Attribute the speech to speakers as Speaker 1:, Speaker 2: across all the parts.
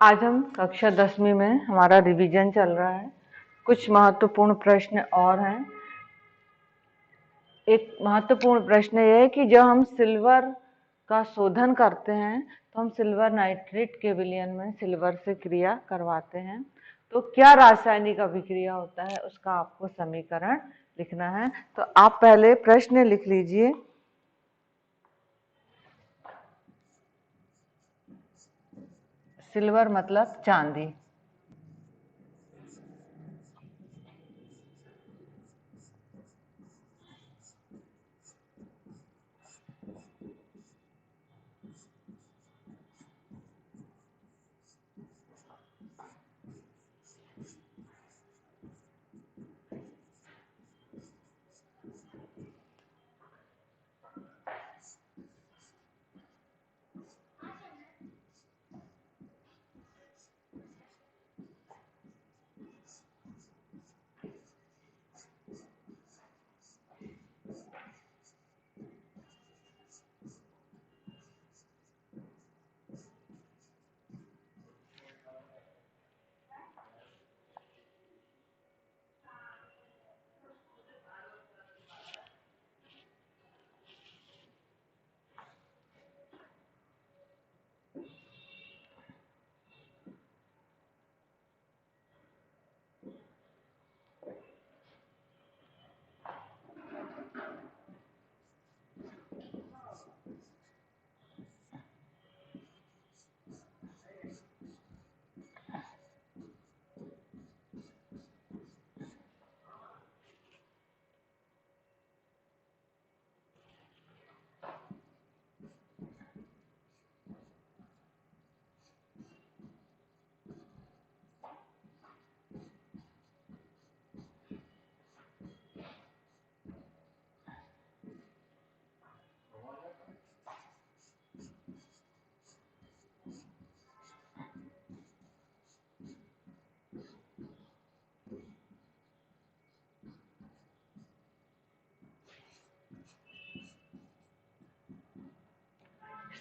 Speaker 1: आज हम कक्षा 10वीं में हमारा रिवीजन चल रहा है। कुछ महत्वपूर्ण प्रश्न और हैं। एक महत्वपूर्ण प्रश्न यह है कि जब हम सिल्वर का शोधन करते हैं तो हम सिल्वर नाइट्रेट के विलयन में सिल्वर से क्रिया करवाते हैं, तो क्या रासायनिक अभिक्रिया होता है उसका आपको समीकरण लिखना है। तो आप पहले प्रश्न लिख लीजिए। सिल्वर मतलब चांदी।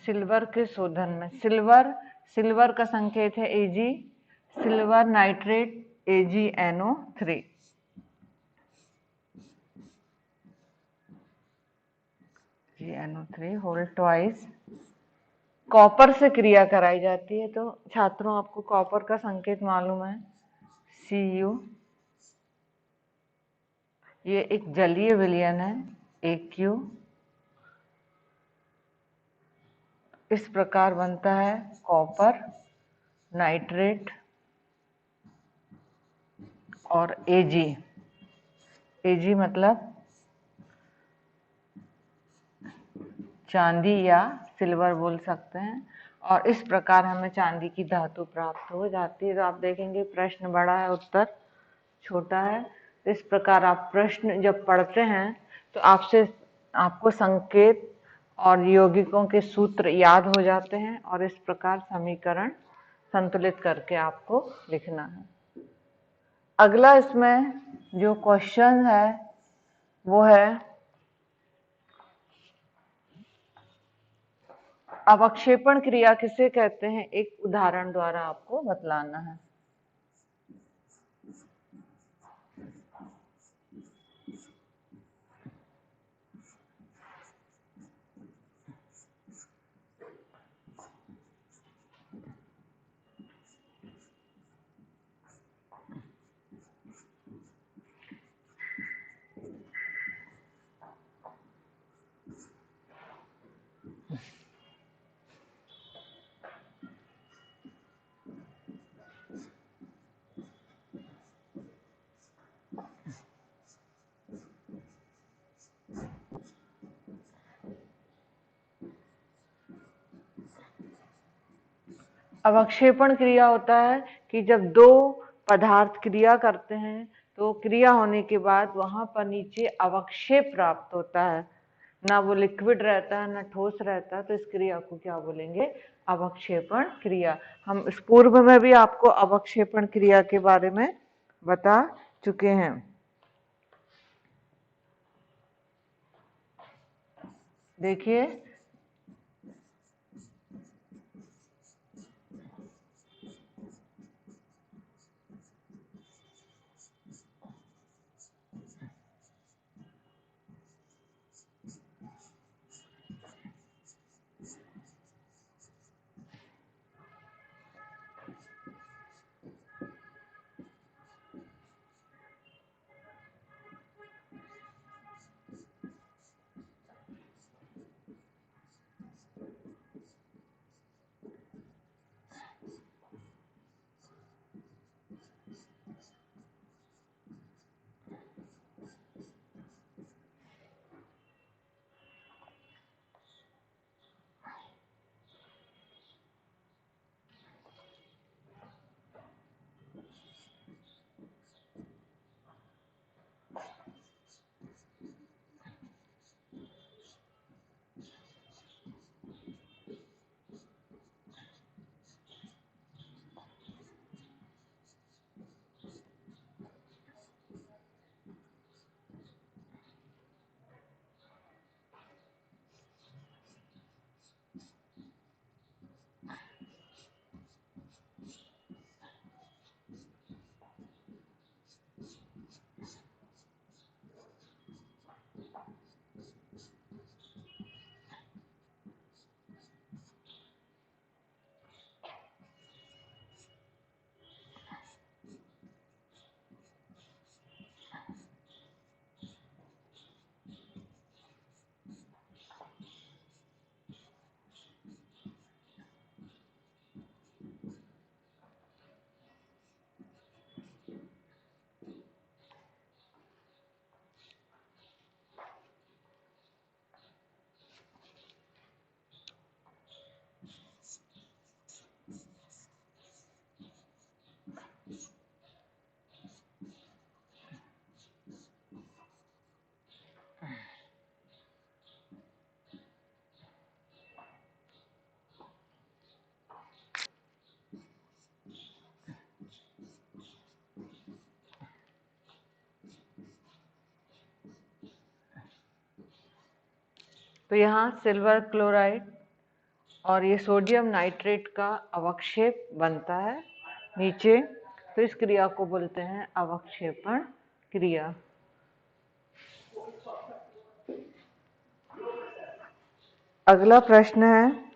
Speaker 1: सिल्वर के शोधन में सिल्वर का संकेत है Ag, silver nitrate AgNO3। GNO3 whole twice. Copper से क्रिया कराई जाती है, तो छात्रों आपको कॉपर का संकेत मालूम है Cu। ये एक जलीय विलयन है Aq। इस प्रकार बनता है कॉपर नाइट्रेट और Ag मतलब चांदी या सिल्वर बोल सकते हैं, और इस प्रकार हमें चांदी की धातु प्राप्त हो जाती है। तो आप देखेंगे प्रश्न बड़ा है, उत्तर छोटा है। इस प्रकार आप प्रश्न जब पढ़ते हैं तो आपको संकेत और यौगिकों के सूत्र याद हो जाते हैं, और इस प्रकार समीकरण संतुलित करके आपको लिखना है। अगला इसमें जो क्वेश्चन है वो है अवक्षेपण क्रिया किसे कहते हैं, एक उदाहरण द्वारा आपको बतलाना है। अवक्षेपण क्रिया होता है कि जब दो पदार्थ क्रिया करते हैं तो क्रिया होने के बाद वहां पर नीचे अवक्षेप प्राप्त होता है, ना वो लिक्विड रहता है ना ठोस रहता है, तो इस क्रिया को क्या बोलेंगे, अवक्षेपण क्रिया। हम इस पूर्व में भी आपको अवक्षेपण क्रिया के बारे में बता चुके हैं। देखिए तो यहाँ सिल्वर क्लोराइड और ये सोडियम नाइट्रेट का अवक्षेप बनता है नीचे, तो इस क्रिया को बोलते हैं अवक्षेपण क्रिया। अगला प्रश्न है,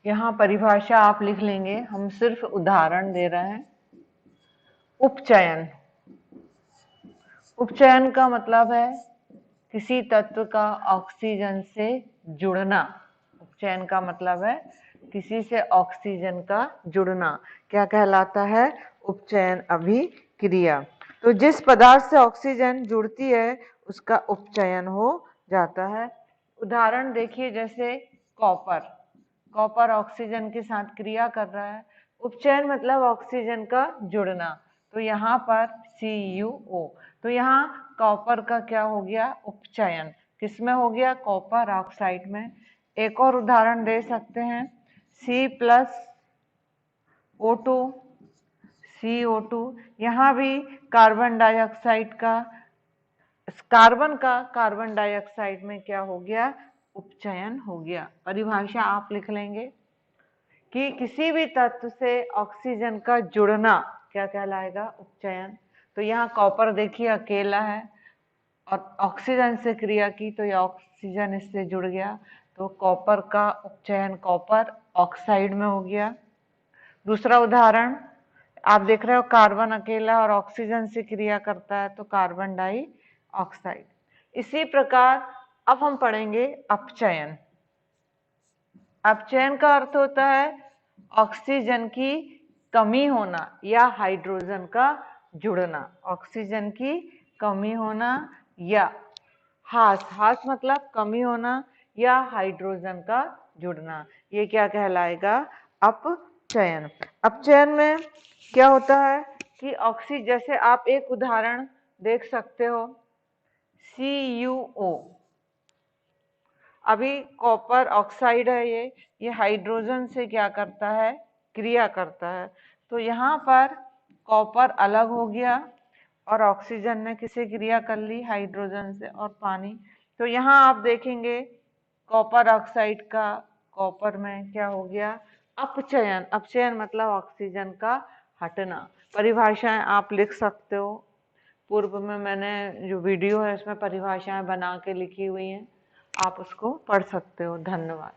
Speaker 1: यहाँ परिभाषा आप लिख लेंगे, हम सिर्फ उदाहरण दे रहे हैं। उपचयन, उपचयन का मतलब है किसी तत्व का ऑक्सीजन से जुड़ना। उपचयन का मतलब है किसी से ऑक्सीजन का जुड़ना, क्या कहलाता है? उपचयन अभिक्रिया। तो जिस पदार्थ से ऑक्सीजन जुड़ती है उसका उपचयन हो जाता है। उदाहरण देखिए, जैसे कॉपर, कॉपर ऑक्सीजन के साथ क्रिया कर रहा है। उपचयन मतलब ऑक्सीजन का जुड़ना, तो यहाँ पर CuO, तो यहाँ कॉपर का क्या हो गया? उपचयन। किसमें हो गया? कॉपर ऑक्साइड में। एक और उदाहरण दे सकते हैं, C+O2, CO2, यहाँ भी कार्बन डाइऑक्साइड का, कार्बन का कार्बन डाइऑक्साइड में क्या हो गया? उपचयन हो गया। परिभाषा आप लिख लेंगे कि किसी भी तत्व से ऑक्सीजन का जुड़ना क्या कहलाएगा? उपचयन। तो यहाँ कॉपर देखिए अकेला है और ऑक्सीजन से क्रिया की तो ये ऑक्सीजन इससे जुड़ गया, तो कॉपर का उपचयन कॉपर ऑक्साइड में हो गया। दूसरा उदाहरण आप देख रहे हो, कार्बन अकेला और ऑक्सीजन से क्रिया करता है तो कार्बन डाइऑक्साइड। इसी प्रकार अब हम पढ़ेंगे अपचयन। अपचयन का अर्थ होता है ऑक्सीजन की कमी होना या हाइड्रोजन का जुड़ना। ऑक्सीजन की कमी होना या हास मतलब कमी होना या हाइड्रोजन का जुड़ना, ये क्या कहलाएगा? अपचयन। अपचयन में क्या होता है कि ऑक्सीजन, जैसे आप एक उदाहरण देख सकते हो, CuO, अभी कॉपर ऑक्साइड है, ये हाइड्रोजन से क्या करता है? क्रिया करता है। तो यहाँ पर कॉपर अलग हो गया और ऑक्सीजन ने किसे क्रिया कर ली? हाइड्रोजन से और पानी। तो यहाँ आप देखेंगे कॉपर ऑक्साइड का कॉपर में क्या हो गया? अपचयन। अपचयन मतलब ऑक्सीजन का हटना। परिभाषाएं आप लिख सकते हो, पूर्व में मैंने जो वीडियो है उसमें परिभाषाएं बना के लिखी हुई हैं, आप उसको पढ़ सकते हो। धन्यवाद।